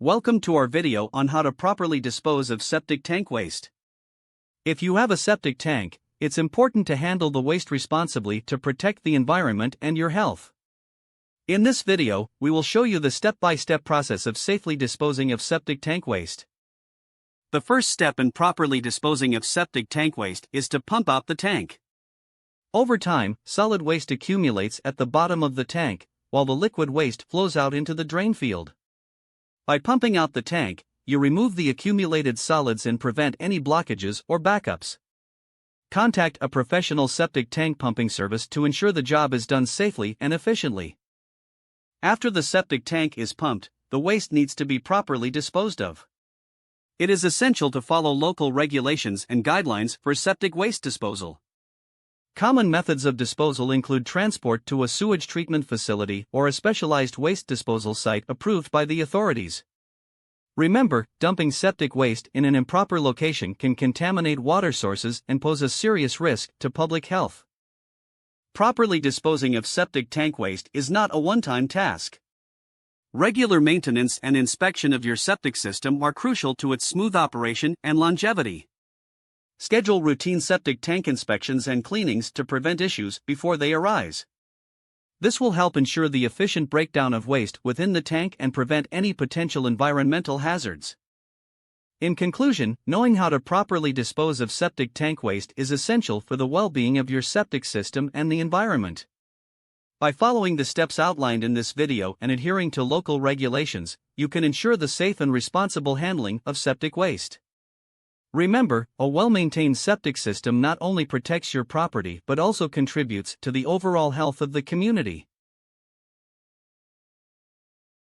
Welcome to our video on how to properly dispose of septic tank waste. If you have a septic tank, it's important to handle the waste responsibly to protect the environment and your health. In this video, we will show you the step-by-step process of safely disposing of septic tank waste. The first step in properly disposing of septic tank waste is to pump out the tank. Over time, solid waste accumulates at the bottom of the tank, while the liquid waste flows out into the drain field. By pumping out the tank, you remove the accumulated solids and prevent any blockages or backups. Contact a professional septic tank pumping service to ensure the job is done safely and efficiently. After the septic tank is pumped, the waste needs to be properly disposed of. It is essential to follow local regulations and guidelines for septic waste disposal. Common methods of disposal include transport to a sewage treatment facility or a specialized waste disposal site approved by the authorities. Remember, dumping septic waste in an improper location can contaminate water sources and pose a serious risk to public health. Properly disposing of septic tank waste is not a one-time task. Regular maintenance and inspection of your septic system are crucial to its smooth operation and longevity. Schedule routine septic tank inspections and cleanings to prevent issues before they arise. This will help ensure the efficient breakdown of waste within the tank and prevent any potential environmental hazards. In conclusion, knowing how to properly dispose of septic tank waste is essential for the well-being of your septic system and the environment. By following the steps outlined in this video and adhering to local regulations, you can ensure the safe and responsible handling of septic waste. Remember, a well-maintained septic system not only protects your property but also contributes to the overall health of the community.